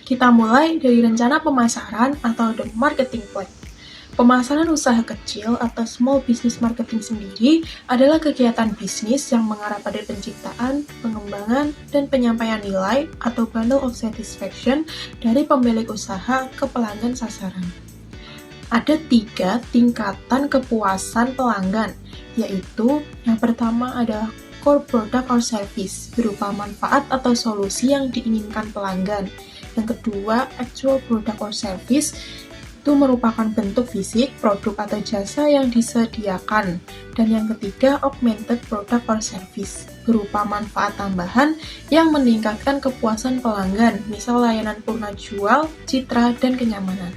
Kita mulai dari rencana pemasaran atau the marketing plan. Pemasaran usaha kecil atau small business marketing sendiri adalah kegiatan bisnis yang mengarah pada penciptaan, pengembangan, dan penyampaian nilai atau bundle of satisfaction dari pemilik usaha ke pelanggan sasaran. Ada 3 tingkatan kepuasan pelanggan, yaitu yang pertama adalah core product or service, berupa manfaat atau solusi yang diinginkan pelanggan. Yang kedua, actual product or service, itu merupakan bentuk fisik, produk atau jasa yang disediakan. Dan yang ketiga, augmented product or service, berupa manfaat tambahan yang meningkatkan kepuasan pelanggan, misal layanan purna jual, citra, dan kenyamanan.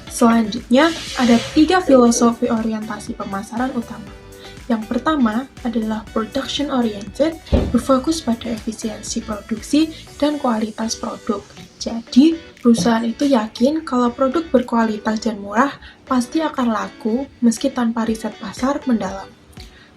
Selanjutnya, ada 3 filosofi orientasi pemasaran utama. Yang pertama adalah production oriented, berfokus pada efisiensi produksi dan kualitas produk. Jadi, perusahaan itu yakin kalau produk berkualitas dan murah pasti akan laku meski tanpa riset pasar mendalam.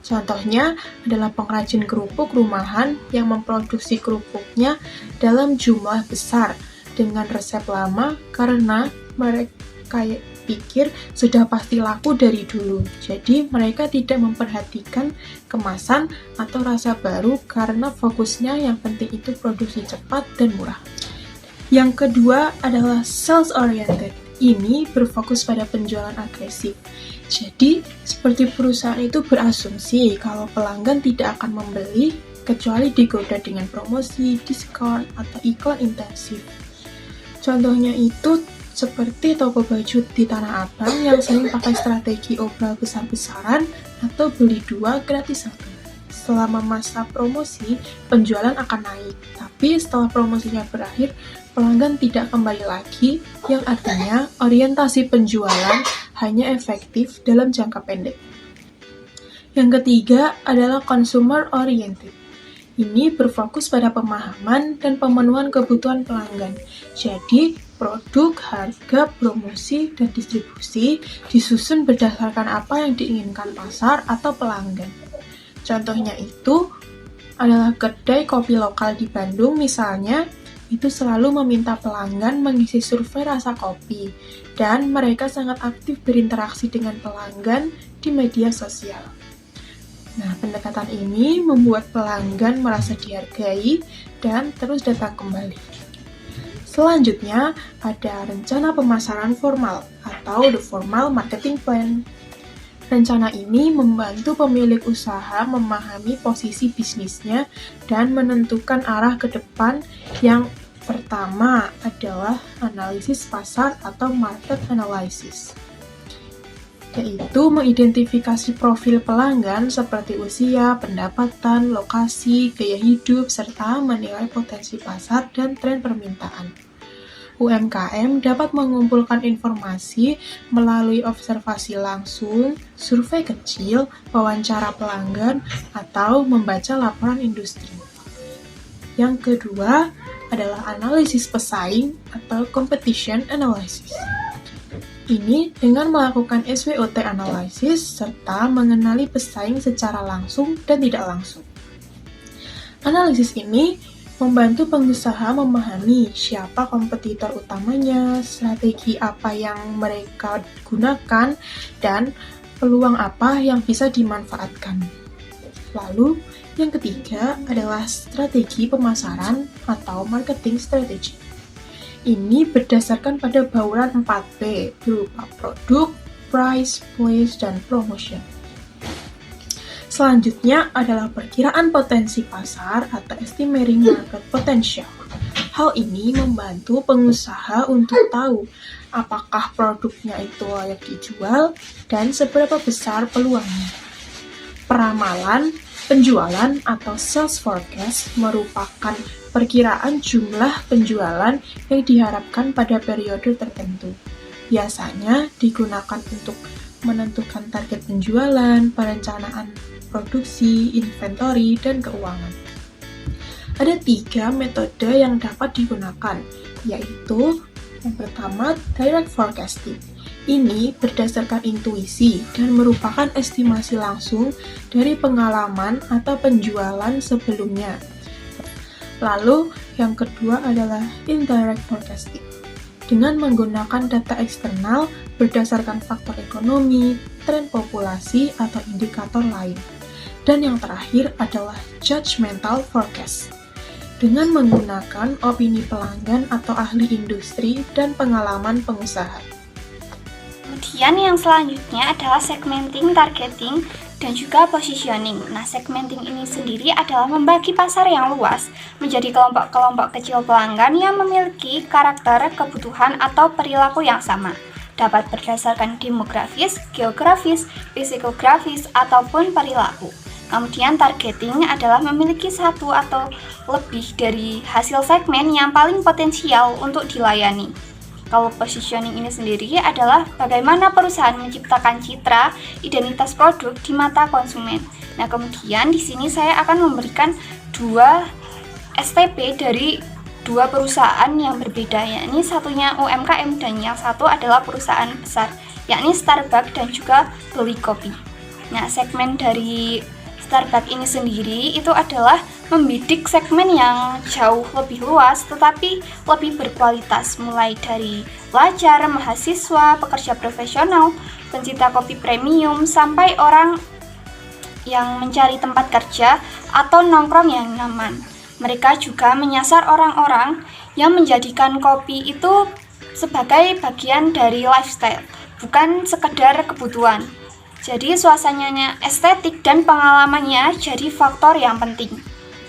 Contohnya adalah pengrajin kerupuk rumahan yang memproduksi kerupuknya dalam jumlah besar dengan resep lama karena mereka pikir sudah pasti laku dari dulu. Jadi mereka tidak memperhatikan kemasan atau rasa baru karena fokusnya yang penting itu produksi cepat dan murah. Yang kedua adalah sales oriented. Ini berfokus pada penjualan agresif. Jadi, seperti perusahaan itu berasumsi kalau pelanggan tidak akan membeli kecuali digoda dengan promosi, diskon, atau iklan intensif. Contohnya itu seperti toko baju di Tanah Abang yang sering pakai strategi obral besar-besaran atau beli 2 gratis 1. Selama masa promosi, penjualan akan naik, tapi setelah promosinya berakhir, pelanggan tidak kembali lagi, yang artinya orientasi penjualan hanya efektif dalam jangka pendek. Yang ketiga adalah consumer oriented. Ini berfokus pada pemahaman dan pemenuhan kebutuhan pelanggan. Jadi, produk, harga, promosi, dan distribusi disusun berdasarkan apa yang diinginkan pasar atau pelanggan. Contohnya itu adalah kedai kopi lokal di Bandung misalnya, itu selalu meminta pelanggan mengisi survei rasa kopi, dan mereka sangat aktif berinteraksi dengan pelanggan di media sosial. Nah, pendekatan ini membuat pelanggan merasa dihargai dan terus datang kembali. Selanjutnya, ada rencana pemasaran formal atau the formal marketing plan. Rencana ini membantu pemilik usaha memahami posisi bisnisnya dan menentukan arah ke depan. Yang pertama adalah analisis pasar atau market analysis, yaitu mengidentifikasi profil pelanggan seperti usia, pendapatan, lokasi, gaya hidup, serta menilai potensi pasar dan tren permintaan. UMKM dapat mengumpulkan informasi melalui observasi langsung, survei kecil, wawancara pelanggan, atau membaca laporan industri. Yang kedua adalah analisis pesaing atau competition analysis. Ini dengan melakukan SWOT analysis serta mengenali pesaing secara langsung dan tidak langsung. Analisis ini membantu pengusaha memahami siapa kompetitor utamanya, strategi apa yang mereka gunakan, dan peluang apa yang bisa dimanfaatkan. Lalu, yang ketiga adalah strategi pemasaran atau marketing strategy. Ini berdasarkan pada bauran 4P, berupa produk, price, place, dan promotion. Selanjutnya adalah perkiraan potensi pasar atau estimating market potential. Hal ini membantu pengusaha untuk tahu apakah produknya itu layak dijual dan seberapa besar peluangnya. Peramalan penjualan atau sales forecast merupakan perkiraan jumlah penjualan yang diharapkan pada periode tertentu. Biasanya digunakan untuk menentukan target penjualan, perencanaan produksi, inventory, dan keuangan. Ada 3 metode yang dapat digunakan, yaitu yang pertama, direct forecasting. Ini berdasarkan intuisi dan merupakan estimasi langsung dari pengalaman atau penjualan sebelumnya. Lalu, yang kedua adalah indirect forecasting. Dengan menggunakan data eksternal berdasarkan faktor ekonomi, tren populasi, atau indikator lain. Dan yang terakhir adalah judgmental forecast. Dengan menggunakan opini pelanggan atau ahli industri dan pengalaman pengusaha. Kemudian yang selanjutnya adalah segmenting, targeting, dan juga positioning. Nah, segmenting ini sendiri adalah membagi pasar yang luas menjadi kelompok-kelompok kecil pelanggan yang memiliki karakter, kebutuhan, atau perilaku yang sama. Dapat berdasarkan demografis, geografis, psikografis, ataupun perilaku. Kemudian targeting adalah memiliki satu atau lebih dari hasil segmen yang paling potensial untuk dilayani. Kalau positioning ini sendiri adalah bagaimana perusahaan menciptakan citra, identitas produk di mata konsumen. Nah, kemudian di sini saya akan memberikan dua STP dari dua perusahaan yang berbeda, yakni satunya UMKM dan yang satu adalah perusahaan besar, yakni Starbucks dan juga Beli Kopi. Nah, segmen dari Starbucks ini sendiri itu adalah membidik segmen yang jauh lebih luas tetapi lebih berkualitas, mulai dari pelajar, mahasiswa, pekerja profesional, pencinta kopi premium, sampai orang yang mencari tempat kerja atau nongkrong yang nyaman. Mereka juga menyasar orang-orang yang menjadikan kopi itu sebagai bagian dari lifestyle, bukan sekedar kebutuhan. Jadi suasananya estetik dan pengalamannya jadi faktor yang penting.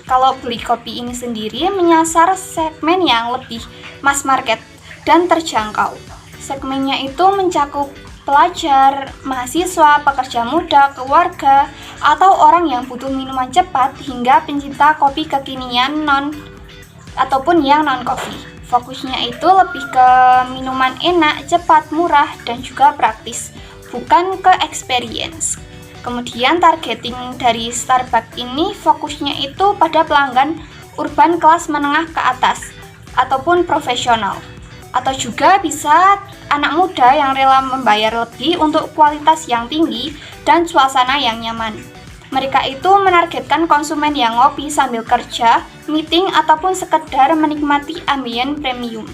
Kalau Beli Kopi ini sendiri menyasar segmen yang lebih mass market dan terjangkau. Segmennya itu mencakup pelajar, mahasiswa, pekerja muda, keluarga, atau orang yang butuh minuman cepat hingga pencinta kopi kekinian ataupun yang non-kopi. Fokusnya itu lebih ke minuman enak, cepat, murah, dan juga praktis, bukan ke experience. Kemudian targeting dari Starbucks ini fokusnya itu pada pelanggan urban kelas menengah ke atas ataupun profesional, atau juga bisa anak muda yang rela membayar lebih untuk kualitas yang tinggi dan suasana yang nyaman. Mereka itu menargetkan konsumen yang ngopi sambil kerja, meeting, ataupun sekedar menikmati ambien premium.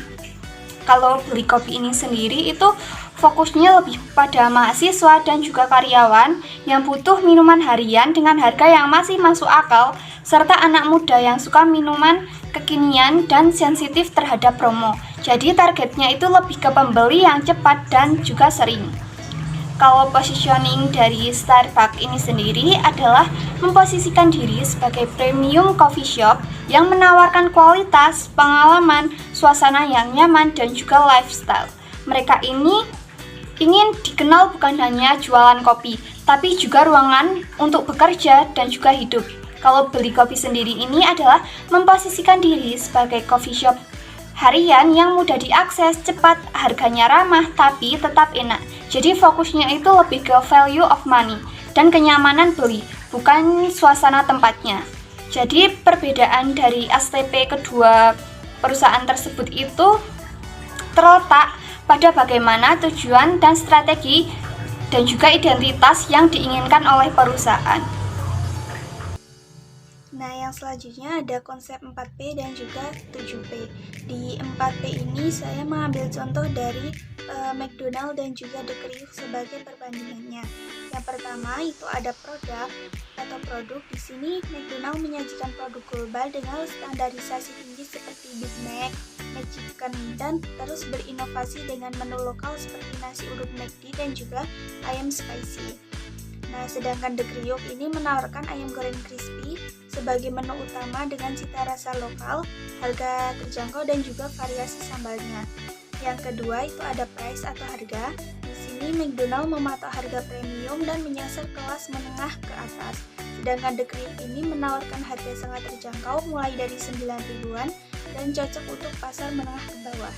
Kalau Beli Kopi ini sendiri itu fokusnya lebih pada mahasiswa dan juga karyawan yang butuh minuman harian dengan harga yang masih masuk akal, serta anak muda yang suka minuman kekinian dan sensitif terhadap promo. Jadi targetnya itu lebih ke pembeli yang cepat dan juga sering. Kalau positioning dari Starbucks ini sendiri adalah memposisikan diri sebagai premium coffee shop yang menawarkan kualitas, pengalaman, suasana yang nyaman, dan juga lifestyle. Mereka ini ingin dikenal bukan hanya jualan kopi, tapi juga ruangan untuk bekerja dan juga hidup. Kalau Beli Kopi sendiri ini adalah memposisikan diri sebagai coffee shop harian yang mudah diakses, cepat, harganya ramah, tapi tetap enak. Jadi fokusnya itu lebih ke value of money dan kenyamanan beli, bukan suasana tempatnya. Jadi perbedaan dari STP kedua perusahaan tersebut itu terletak pada bagaimana tujuan dan strategi dan juga identitas yang diinginkan oleh perusahaan. Nah, yang selanjutnya ada konsep 4P dan juga 7P. Di 4P ini saya mengambil contoh dari McDonald dan juga The Crew sebagai perbandingannya. Yang pertama itu ada produk atau produk. Di sini McDonald menyajikan produk global dengan standarisasi tinggi seperti Big Mac, McChicken, dan terus berinovasi dengan menu lokal seperti nasi uduk McD dan juga ayam spicy. Nah, sedangkan The Kriuk ini menawarkan ayam goreng crispy sebagai menu utama dengan cita rasa lokal, harga terjangkau, dan juga variasi sambalnya. Yang kedua itu ada price atau harga. Di sini McDonald mematok harga premium dan menyasar kelas menengah ke atas. Sedangkan The Kriuk ini menawarkan harga sangat terjangkau mulai dari 9 ribuan dan cocok untuk pasar menengah ke bawah.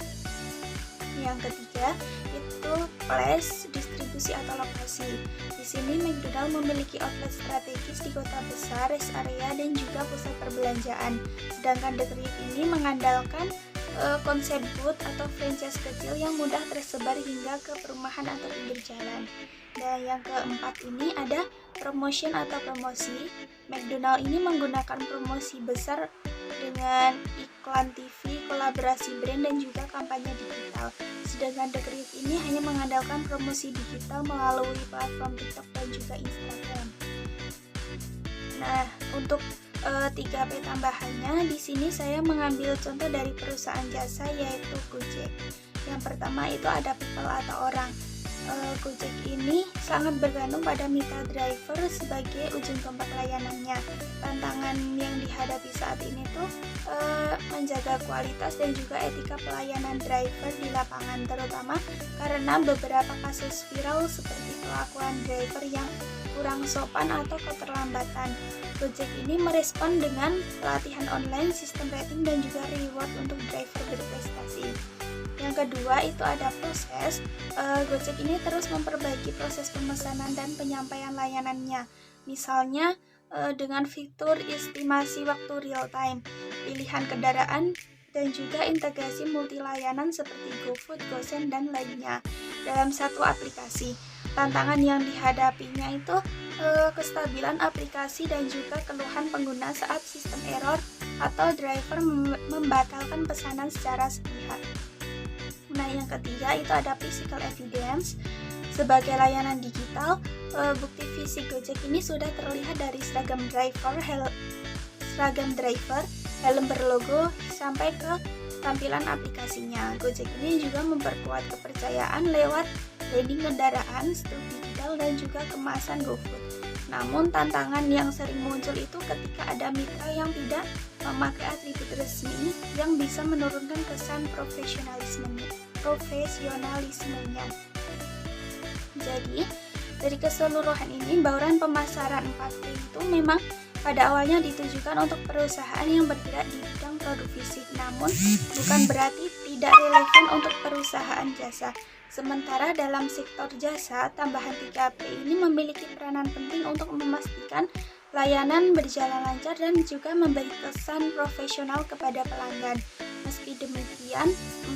Yang ketiga itu place, distribusi atau lokasi. Di sini McDonald memiliki outlet strategis di kota besar, rest area, dan juga pusat perbelanjaan. Sedangkan The Kriuk ini mengandalkan konsep booth atau franchise kecil yang mudah tersebar hingga ke perumahan atau pinggir jalan. Dan yang keempat ini ada promotion atau promosi. McDonald ini menggunakan promosi besar dengan iklan TV, kolaborasi brand, dan juga kampanye digital. Sedangkan The Creative ini hanya mengandalkan promosi digital melalui platform TikTok dan juga Instagram. Nah, untuk 3P tambahannya di sini saya mengambil contoh dari perusahaan jasa yaitu Gojek. Yang pertama itu ada people atau orang. Gojek ini sangat bergantung pada mitra driver sebagai ujung tombak layanannya. Tantangan yang dihadapi saat ini tuh menjaga kualitas dan juga etika pelayanan driver di lapangan, terutama karena beberapa kasus viral seperti kelakuan driver yang kurang sopan atau keterlambatan. Gojek ini merespon dengan pelatihan online, sistem rating, dan juga reward untuk driver berprestasi. Yang kedua itu ada proses. Gojek ini terus memperbaiki proses pemesanan dan penyampaian layanannya. Misalnya dengan fitur estimasi waktu real time, pilihan kendaraan, dan juga integrasi multi layanan seperti GoFood, GoSend, dan lainnya dalam satu aplikasi. Tantangan yang dihadapinya itu kestabilan aplikasi dan juga keluhan pengguna saat sistem error atau driver membatalkan pesanan secara sepihak. Nah, yang ketiga itu ada physical evidence. Sebagai layanan digital, bukti fisik Gojek ini sudah terlihat dari seragam driver, helm berlogo, sampai ke tampilan aplikasinya. Gojek ini juga memperkuat kepercayaan lewat landing kendaraan, stok digital, dan juga kemasan GoFood. Namun tantangan yang sering muncul itu ketika ada mitra yang tidak memakai atribut resmi yang bisa menurunkan kesan profesionalismenya. Jadi, dari keseluruhan ini, bauran pemasaran 4P itu memang pada awalnya ditujukan untuk perusahaan yang bergerak di bidang produk fisik, namun bukan berarti tidak relevan untuk perusahaan jasa. Sementara dalam sektor jasa, tambahan 3P ini memiliki peranan penting untuk memastikan layanan berjalan lancar dan juga memberi kesan profesional kepada pelanggan. Meski demikian,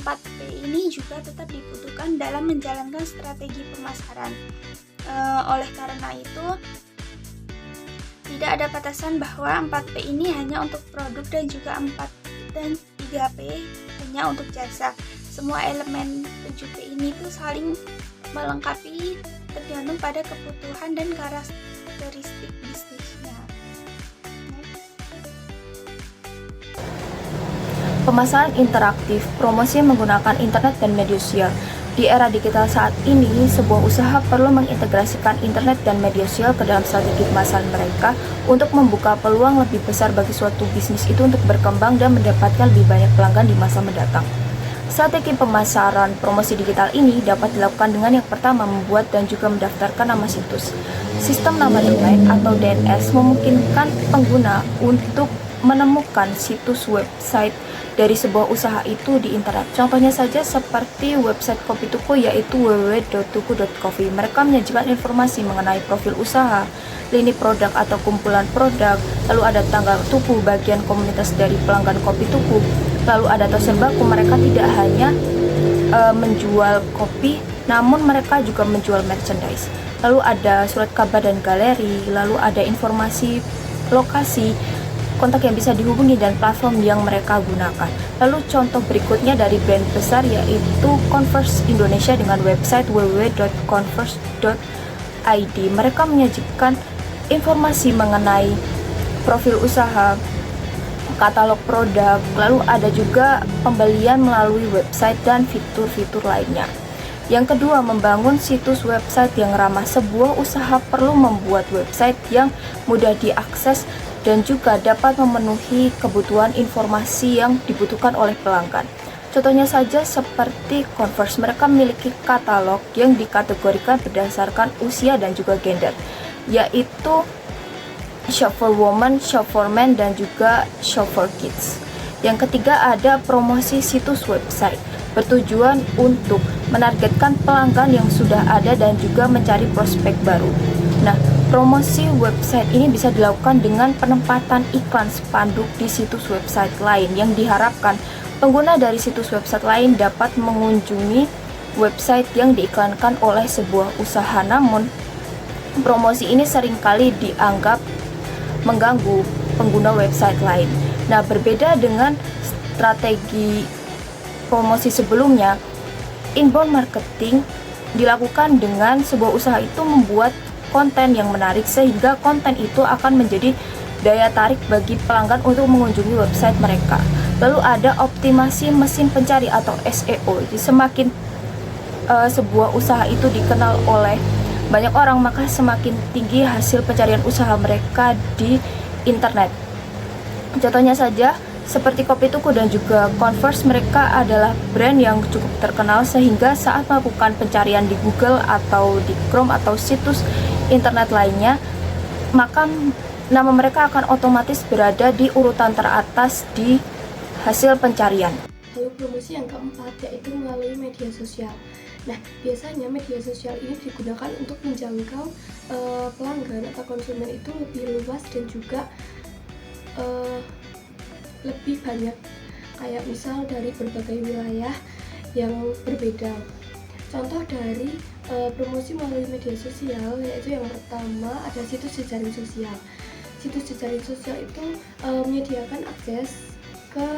4P ini juga tetap dibutuhkan dalam menjalankan strategi pemasaran. Oleh karena itu, tidak ada batasan bahwa 4P ini hanya untuk produk dan juga 3P hanya untuk jasa. Semua elemen 7P ini tuh saling melengkapi tergantung pada kebutuhan dan karakteristik bisnisnya. Pemasaran interaktif, promosi menggunakan internet dan media sosial. Di era digital saat ini, sebuah usaha perlu mengintegrasikan internet dan media sosial ke dalam strategi pemasaran mereka untuk membuka peluang lebih besar bagi suatu bisnis itu untuk berkembang dan mendapatkan lebih banyak pelanggan di masa mendatang. Strategi pemasaran promosi digital ini dapat dilakukan dengan yang pertama membuat dan juga mendaftarkan nama situs. Sistem nama domain atau DNS memungkinkan pengguna untuk menemukan situs website dari sebuah usaha itu di internet. Contohnya saja seperti website Kopi Tuku yaitu www.tuku.coffee. Mereka menyajikan informasi mengenai profil usaha, lini produk atau kumpulan produk, lalu ada tanggal tuku bagian komunitas dari pelanggan Kopi Tuku, lalu ada toser baku. Mereka tidak hanya menjual kopi, namun mereka juga menjual merchandise. Lalu ada surat kabar dan galeri, lalu ada informasi lokasi, kontak yang bisa dihubungi, dan platform yang mereka gunakan. Lalu contoh berikutnya dari brand besar yaitu Converse Indonesia dengan website www.converse.id. Mereka menyajikan informasi mengenai profil usaha, katalog produk, lalu ada juga pembelian melalui website dan fitur-fitur lainnya. Yang kedua, membangun situs website yang ramah. Sebuah usaha perlu membuat website yang mudah diakses dan juga dapat memenuhi kebutuhan informasi yang dibutuhkan oleh pelanggan. Contohnya saja seperti Converse, mereka memiliki katalog yang dikategorikan berdasarkan usia dan juga gender, yaitu shop for women, shop for men, dan juga shop for kids. Yang ketiga ada promosi situs website, bertujuan untuk menargetkan pelanggan yang sudah ada dan juga mencari prospek baru. Nah, promosi website ini bisa dilakukan dengan penempatan iklan spanduk di situs website lain yang diharapkan pengguna dari situs website lain dapat mengunjungi website yang diiklankan oleh sebuah usaha. Namun, promosi ini seringkali dianggap mengganggu pengguna website lain. Nah, berbeda dengan strategi promosi sebelumnya, inbound marketing dilakukan dengan sebuah usaha itu membuat konten yang menarik sehingga konten itu akan menjadi daya tarik bagi pelanggan untuk mengunjungi website mereka. Lalu ada optimasi mesin pencari atau SEO. Jadi semakin sebuah usaha itu dikenal oleh banyak orang, maka semakin tinggi hasil pencarian usaha mereka di internet. Contohnya saja seperti Kopi Tuku dan juga Converse, mereka adalah brand yang cukup terkenal sehingga saat melakukan pencarian di Google atau di Chrome atau situs internet lainnya, maka nama mereka akan otomatis berada di urutan teratas di hasil pencarian. Lalu promosi yang keempat yaitu melalui media sosial. Nah, biasanya media sosial ini digunakan untuk menjangkau pelanggan atau konsumen itu lebih luas dan juga lebih banyak, kayak misal dari berbagai wilayah yang berbeda. Contoh dari promosi melalui media sosial yaitu yang pertama ada situs jejaring sosial. Situs jejaring sosial itu menyediakan akses ke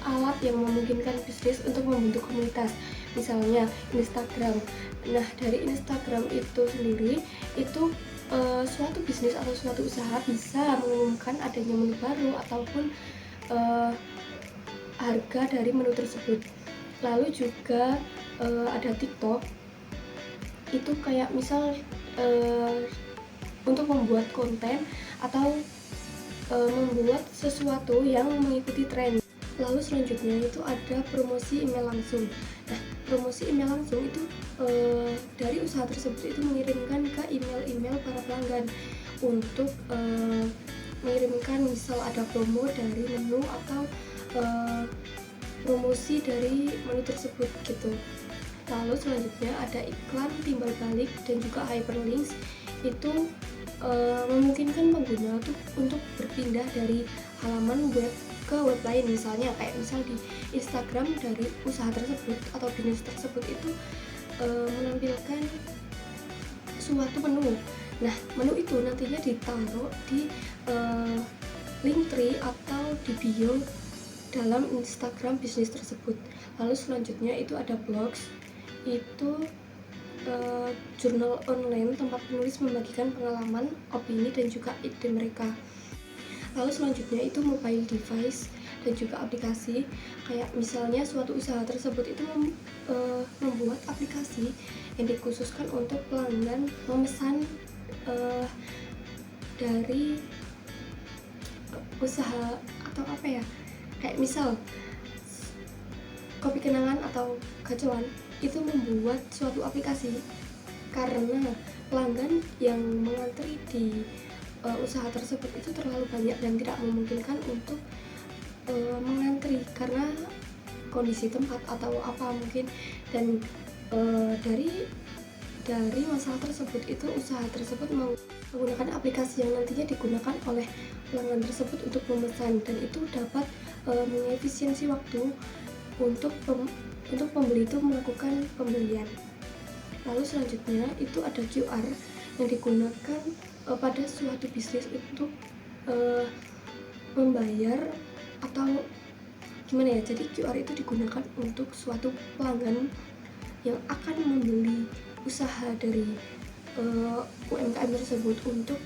alat yang memungkinkan bisnis untuk membentuk komunitas, misalnya Instagram. Nah, dari Instagram itu sendiri itu suatu bisnis atau suatu usaha bisa mengumumkan adanya menu baru ataupun harga dari menu tersebut. Lalu juga ada TikTok, itu kayak misal untuk membuat konten atau membuat sesuatu yang mengikuti tren. Lalu selanjutnya itu ada promosi email langsung. Nah, promosi email langsung itu dari usaha tersebut itu mengirimkan ke email-email para pelanggan untuk mengirimkan misal ada promo dari menu atau promosi dari menu tersebut gitu. Lalu selanjutnya ada iklan timbal balik dan juga hyperlinks, itu memungkinkan pengguna untuk berpindah dari halaman web ke web lain, misalnya kayak misal di Instagram dari usaha tersebut atau bisnis tersebut itu menampilkan suatu menu. Nah, menu itu nantinya ditaruh di Linktree atau di bio dalam Instagram bisnis tersebut. Lalu selanjutnya itu ada blogs, itu jurnal online tempat penulis membagikan pengalaman, opini dan juga ide mereka. Lalu selanjutnya itu mobile device dan juga aplikasi, kayak misalnya suatu usaha tersebut itu membuat aplikasi yang dikhususkan untuk pelanggan memesan dari usaha atau apa ya, kayak misal Kopi Kenangan atau Gacuan itu membuat suatu aplikasi karena pelanggan yang mengantri di usaha tersebut itu terlalu banyak dan tidak memungkinkan untuk mengantri karena kondisi tempat atau apa mungkin, dan dari masalah tersebut itu usaha tersebut menggunakan aplikasi yang nantinya digunakan oleh pelanggan tersebut untuk memesan, dan itu dapat mengefisiensi waktu untuk pembeli itu melakukan pembelian. Lalu selanjutnya itu ada QR yang digunakan pada suatu bisnis untuk membayar atau gimana ya, jadi QR itu digunakan untuk suatu pelanggan yang akan membeli usaha dari UMKM tersebut untuk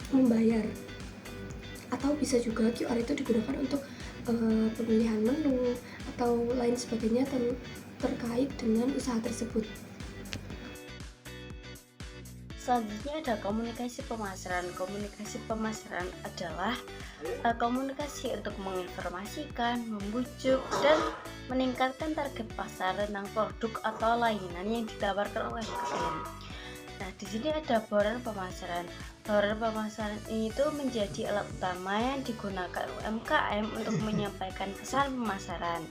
membayar, atau bisa juga QR itu digunakan untuk pemilihan menu atau lain sebagainya terkait dengan usaha tersebut. Selanjutnya ada komunikasi pemasaran. Komunikasi pemasaran adalah komunikasi untuk menginformasikan, membujuk, dan meningkatkan target pasar tentang produk atau layanan yang ditawarkan oleh klien. Nah, di sini ada bauran pemasaran. Bauran pemasaran ini itu menjadi alat utama yang digunakan UMKM untuk menyampaikan pesan pemasaran.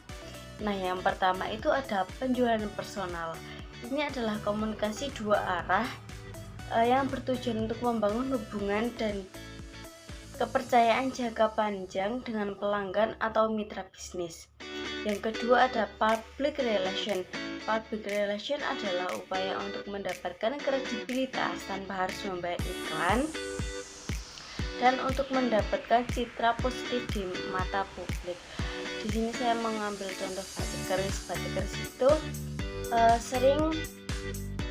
Nah, yang pertama itu ada penjualan personal. Ini adalah komunikasi dua arah yang bertujuan untuk membangun hubungan dan kepercayaan jangka panjang dengan pelanggan atau mitra bisnis. Yang kedua ada public relation. Public relation adalah upaya untuk mendapatkan kredibilitas tanpa harus membayar iklan. dan untuk mendapatkan citra positif di mata publik. Di sini saya mengambil contoh batik keris. Batik keris itu sering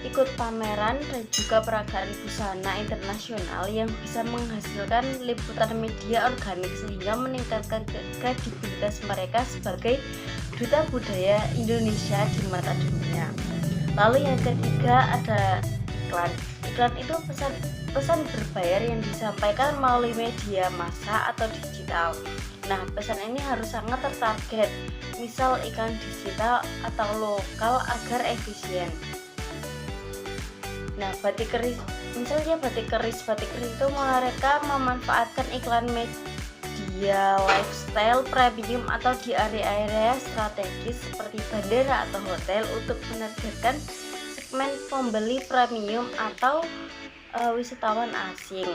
ikut pameran dan juga peragaan busana internasional yang bisa menghasilkan liputan media organik sehingga meningkatkan kredibilitas mereka sebagai duta budaya Indonesia di mata dunia. Lalu yang ketiga ada iklan. Iklan itu pesan berbayar yang disampaikan melalui media massa atau digital. Nah, pesan ini harus sangat tertarget, misal iklan digital atau lokal agar efisien. Nah, batik keris itu mereka memanfaatkan iklan media lifestyle premium atau di area-area strategis seperti bandara atau hotel untuk menargetkan segmen pembeli premium atau wisatawan asing.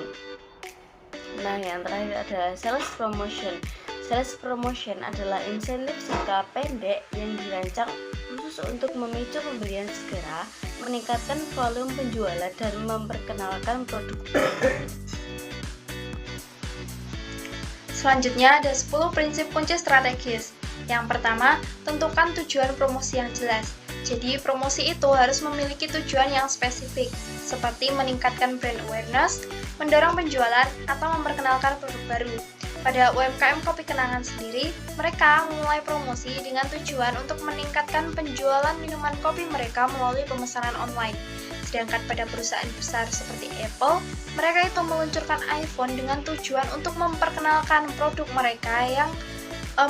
Nah, yang terakhir ada sales promotion. Sales promotion adalah insentif jangka pendek yang dirancang khusus untuk memicu pembelian segera, meningkatkan volume penjualan dan memperkenalkan produk. Selanjutnya ada 10 prinsip kunci strategis. Yang pertama, tentukan tujuan promosi yang jelas. Jadi promosi itu harus memiliki tujuan yang spesifik, seperti meningkatkan brand awareness, mendorong penjualan, atau memperkenalkan produk baru. Pada UMKM Kopi Kenangan sendiri, mereka memulai promosi dengan tujuan untuk meningkatkan penjualan minuman kopi mereka melalui pemesanan online. Sedangkan pada perusahaan besar seperti Apple, mereka itu meluncurkan iPhone dengan tujuan untuk memperkenalkan produk mereka yang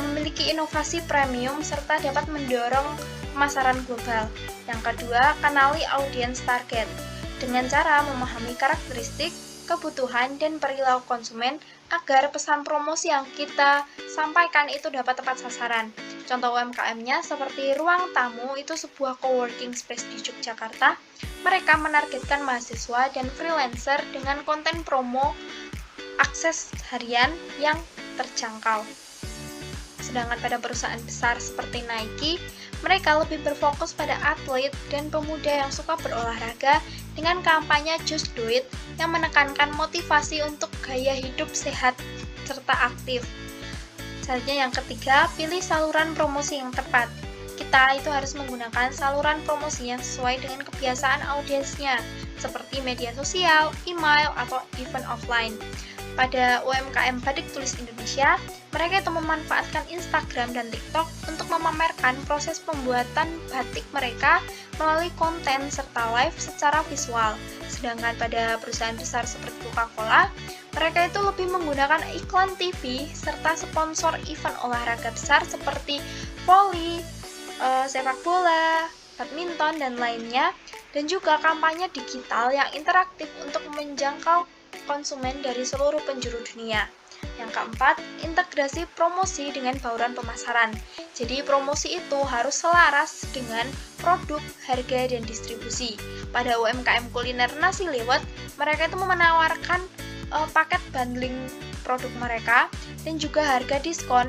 memiliki inovasi premium serta dapat mendorong pemasaran global. Yang kedua, kenali audiens target. Dengan cara memahami karakteristik, kebutuhan, dan perilaku konsumen agar pesan promosi yang kita sampaikan itu dapat tepat sasaran. Contoh UMKM-nya seperti Ruang Tamu, itu sebuah coworking space di Yogyakarta. Mereka menargetkan mahasiswa dan freelancer dengan konten promo akses harian yang terjangkau. Sedangkan pada perusahaan besar seperti Nike, mereka lebih berfokus pada atlet dan pemuda yang suka berolahraga dengan kampanye Just Do It yang menekankan motivasi untuk gaya hidup sehat serta aktif. Selanjutnya yang ketiga, pilih saluran promosi yang tepat. Kita itu harus menggunakan saluran promosi yang sesuai dengan kebiasaan audiensnya, seperti media sosial, email, atau event offline. Pada UMKM Batik Tulis Indonesia, mereka itu memanfaatkan Instagram dan TikTok untuk memamerkan proses pembuatan batik mereka melalui konten serta live secara visual. Sedangkan pada perusahaan besar seperti Coca-Cola, mereka itu lebih menggunakan iklan TV serta sponsor event olahraga besar seperti voli, sepak bola, badminton, dan lainnya, dan juga kampanye digital yang interaktif untuk menjangkau konsumen dari seluruh penjuru dunia. Yang keempat, integrasi promosi dengan bauran pemasaran. Jadi promosi itu harus selaras dengan produk, harga, dan distribusi. Pada UMKM kuliner nasi liwet, mereka itu menawarkan paket bundling produk mereka dan juga harga diskon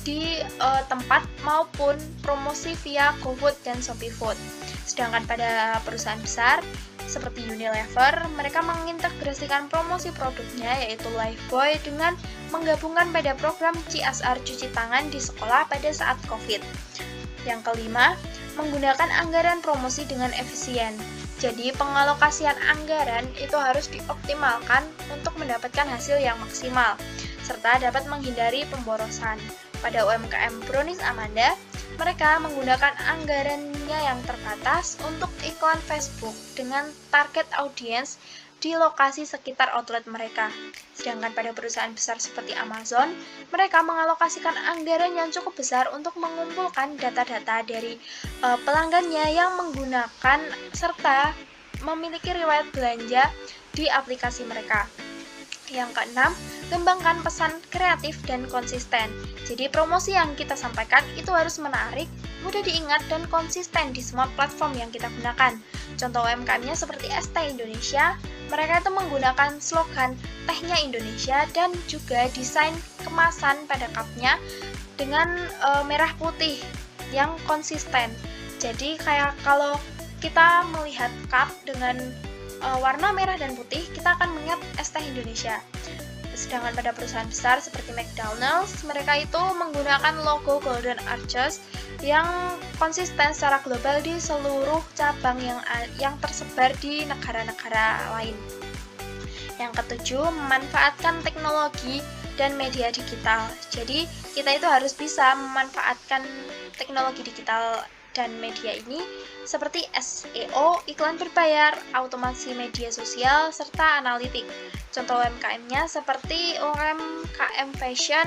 di tempat maupun promosi via GoFood dan ShopeeFood. Sedangkan pada perusahaan besar seperti Unilever, mereka mengintegrasikan promosi produknya yaitu Lifebuoy dengan menggabungkan pada program CSR cuci tangan di sekolah pada saat COVID. Yang kelima, menggunakan anggaran promosi dengan efisien. Jadi pengalokasian anggaran itu harus dioptimalkan untuk mendapatkan hasil yang maksimal, serta dapat menghindari pemborosan. Pada UMKM Brownies Amanda, mereka menggunakan anggarannya yang terbatas untuk iklan Facebook dengan target audiens di lokasi sekitar outlet mereka. Sedangkan pada perusahaan besar seperti Amazon, mereka mengalokasikan anggaran yang cukup besar untuk mengumpulkan data-data dari pelanggannya yang menggunakan serta memiliki riwayat belanja di aplikasi mereka. Yang keenam, kembangkan pesan kreatif dan konsisten. Jadi promosi yang kita sampaikan itu harus menarik, mudah diingat, dan konsisten di semua platform yang kita gunakan. Contoh UMKM-nya seperti ST Indonesia, mereka itu menggunakan slogan tehnya Indonesia dan juga desain kemasan pada cupnya dengan merah putih yang konsisten. Jadi kayak kalau kita melihat cup dengan warna merah dan putih, kita akan mengingat ST Indonesia. Sedangkan pada perusahaan besar seperti McDonald's, mereka itu menggunakan logo Golden Arches yang konsisten secara global di seluruh cabang yang tersebar di negara-negara lain. Yang ketujuh, memanfaatkan teknologi dan media digital. Jadi, kita itu harus bisa memanfaatkan teknologi digital dan media ini seperti SEO, iklan berbayar, automasi media sosial, serta analitik. Contoh UMKM-nya seperti UMKM Fashion,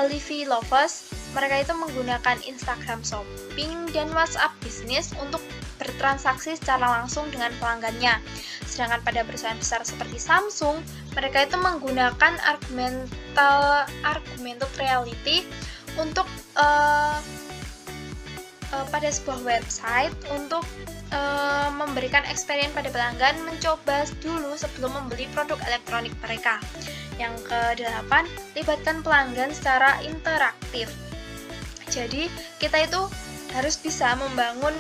Livy Lovers. Mereka itu menggunakan Instagram Shopping dan WhatsApp Business untuk bertransaksi secara langsung dengan pelanggannya. Sedangkan pada perusahaan besar seperti Samsung, mereka itu menggunakan augmented reality untuk pada sebuah website untuk memberikan experience pada pelanggan mencoba dulu sebelum membeli produk elektronik mereka. Yang ke-8, libatkan pelanggan secara interaktif. Jadi, kita itu harus bisa membangun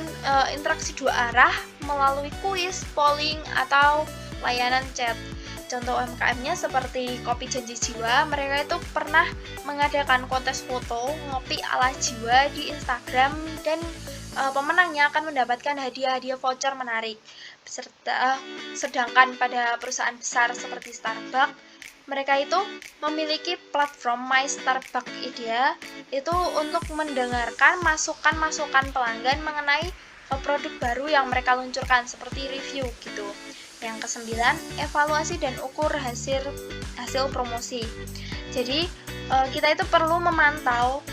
interaksi dua arah melalui kuis, polling, atau layanan chat. Contoh UMKM-nya seperti Kopi Janji Jiwa, mereka itu pernah mengadakan kontes foto ngopi ala jiwa di Instagram dan pemenangnya akan mendapatkan hadiah-hadiah voucher menarik. Sedangkan pada perusahaan besar seperti Starbucks, mereka itu memiliki platform My Starbucks Idea itu untuk mendengarkan masukan-masukan pelanggan mengenai produk baru yang mereka luncurkan seperti review gitu. Yang ke-9, evaluasi dan ukur hasil promosi. Jadi kita itu perlu memantau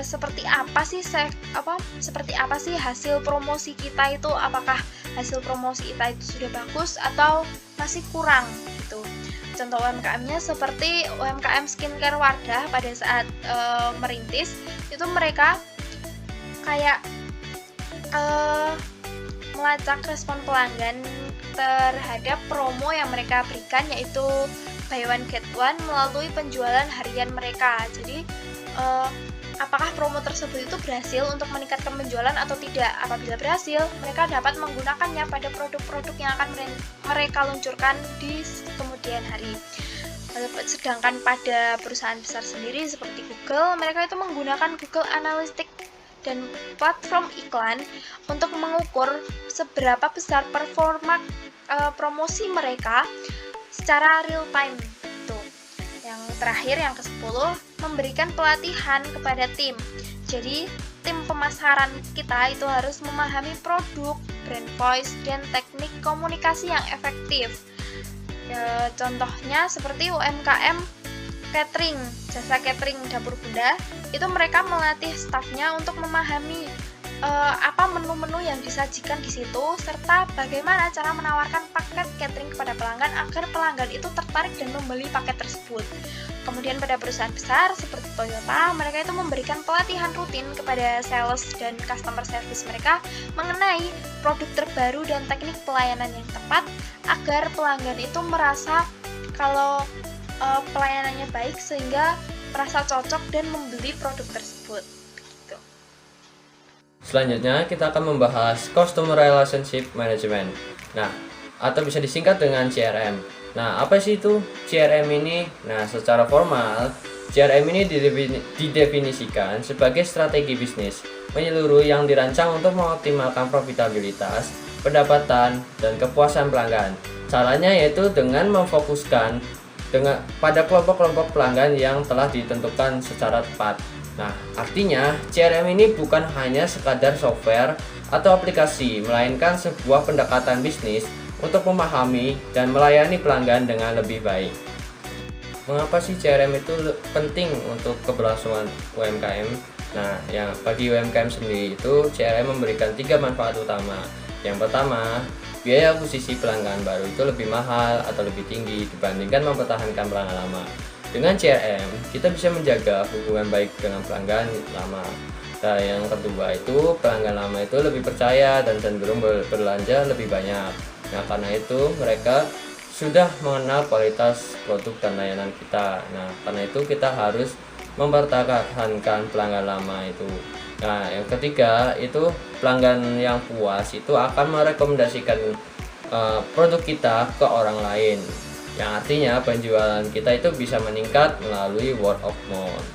seperti apa sih hasil promosi kita itu, apakah hasil promosi kita itu sudah bagus atau masih kurang gitu. Contoh UMKM-nya seperti UMKM Skincare Wardah pada saat merintis, itu mereka kayak melacak respon pelanggan terhadap promo yang mereka berikan, yaitu buy one get one melalui penjualan harian mereka. Jadi apakah promo tersebut itu berhasil untuk meningkatkan penjualan atau tidak? Apabila berhasil, mereka dapat menggunakannya pada produk-produk yang akan mereka luncurkan di kemudian hari. Sedangkan pada perusahaan besar sendiri seperti Google, mereka itu menggunakan Google Analytics dan platform iklan untuk mengukur seberapa besar performa promosi mereka secara real time. Yang terakhir, yang ke-10, memberikan pelatihan kepada tim. Jadi, tim pemasaran kita itu harus memahami produk, brand voice, dan teknik komunikasi yang efektif. Contohnya seperti UMKM catering, jasa catering dapur bunda, itu mereka melatih stafnya untuk memahami apa menu-menu yang disajikan di situ, serta bagaimana cara menawarkan paket catering kepada pelanggan agar pelanggan itu tertarik dan membeli paket tersebut. Kemudian pada perusahaan besar seperti Toyota, mereka itu memberikan pelatihan rutin kepada sales dan customer service mereka mengenai produk terbaru dan teknik pelayanan yang tepat agar pelanggan itu merasa kalau pelayanannya baik sehingga merasa cocok dan membeli produk tersebut. Selanjutnya kita akan membahas Customer Relationship Management. Nah, atau bisa disingkat dengan CRM. Nah, apa sih itu CRM ini? Nah, secara formal, CRM ini didefinisikan sebagai strategi bisnis menyeluruh yang dirancang untuk mengoptimalkan profitabilitas, pendapatan, dan kepuasan pelanggan. Caranya yaitu dengan memfokuskan pada kelompok-kelompok pelanggan yang telah ditentukan secara tepat. Nah, artinya CRM ini bukan hanya sekadar software atau aplikasi, melainkan sebuah pendekatan bisnis untuk memahami dan melayani pelanggan dengan lebih baik. Mengapa sih CRM itu penting untuk keberlangsungan UMKM? Nah, yang bagi UMKM sendiri itu CRM memberikan 3 manfaat utama. Yang pertama, biaya akuisisi pelanggan baru itu lebih mahal atau lebih tinggi dibandingkan mempertahankan pelanggan lama. Dengan CRM, kita bisa menjaga hubungan baik dengan pelanggan lama. Nah, yang kedua itu pelanggan lama itu lebih percaya dan cenderung berbelanja lebih banyak. Nah, karena itu mereka sudah mengenal kualitas produk dan layanan kita. Nah, karena itu kita harus mempertahankan pelanggan lama itu. Nah, yang ketiga itu pelanggan yang puas itu akan merekomendasikan produk kita ke orang lain. yang artinya penjualan kita itu bisa meningkat melalui word of mouth.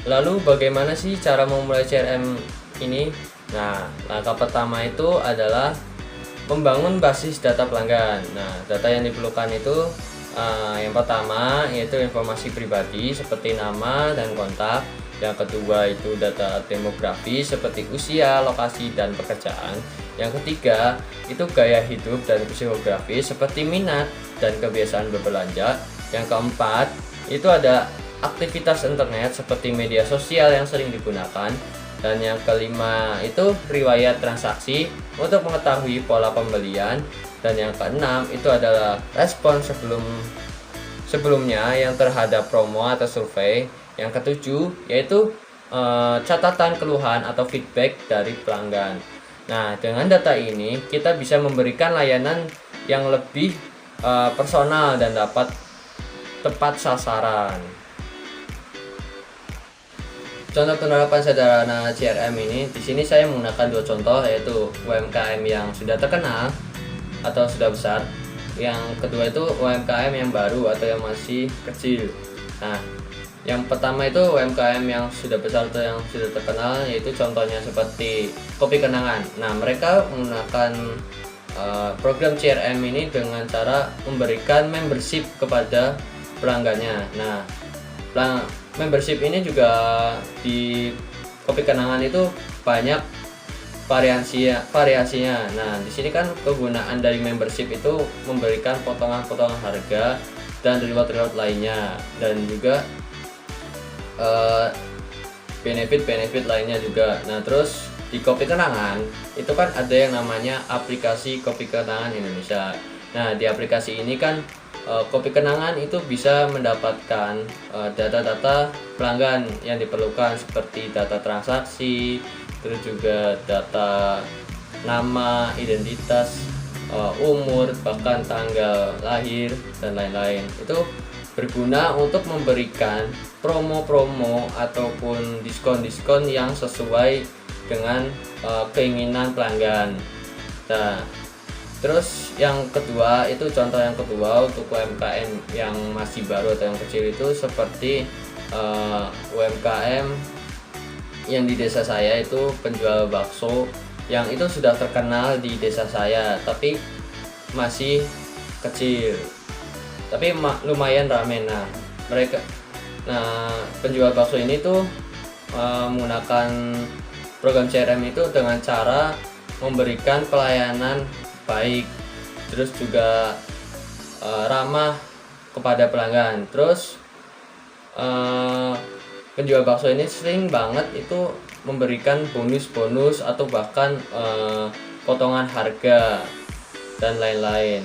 Lalu bagaimana sih cara memulai CRM ini? Nah, langkah pertama itu adalah membangun basis data pelanggan. Nah, data yang diperlukan itu yang pertama yaitu informasi pribadi seperti nama dan kontak. Yang kedua itu data demografi seperti usia, lokasi, dan pekerjaan. Yang ketiga itu gaya hidup dan psikografi seperti minat dan kebiasaan berbelanja. Yang keempat itu ada aktivitas internet seperti media sosial yang sering digunakan. Dan yang kelima itu riwayat transaksi untuk mengetahui pola pembelian. Dan yang keenam itu adalah respon sebelumnya yang terhadap promo atau survei. Yang ketujuh yaitu catatan keluhan atau feedback dari pelanggan. Nah, dengan data ini kita bisa memberikan layanan yang lebih personal dan dapat tepat sasaran. Contoh penerapan sederhana CRM ini, di sini saya menggunakan dua contoh, yaitu UMKM yang sudah terkenal atau sudah besar. Yang kedua itu UMKM yang baru atau yang masih kecil. Nah, yang pertama itu UMKM yang sudah besar atau yang sudah terkenal, yaitu contohnya seperti Kopi Kenangan. Nah, mereka menggunakan program CRM ini dengan cara memberikan membership kepada pelanggannya. Nah, membership ini juga di Kopi Kenangan itu banyak variasinya. Nah, di sini kan kegunaan dari membership itu memberikan potongan-potongan harga dan reward lainnya, dan juga benefit lainnya juga. Nah, terus di Kopi Kenangan itu kan ada yang namanya aplikasi Kopi Kenangan Indonesia. Nah, di aplikasi ini kan Kopi Kenangan itu bisa mendapatkan data-data pelanggan yang diperlukan seperti data transaksi, terus juga data nama, identitas, umur, bahkan tanggal lahir dan lain-lain. Itu berguna untuk memberikan promo-promo ataupun diskon-diskon yang sesuai dengan keinginan pelanggan. Nah, terus yang kedua itu contoh yang kedua untuk UMKM yang masih baru atau yang kecil itu seperti UMKM yang di desa saya itu penjual bakso yang itu sudah terkenal di desa saya, tapi masih kecil, tapi lumayan ramai. Nah, penjual bakso ini tuh menggunakan program CRM itu dengan cara memberikan pelayanan baik, terus juga ramah kepada pelanggan. Terus penjual bakso ini sering banget itu memberikan bonus atau bahkan potongan harga dan lain-lain.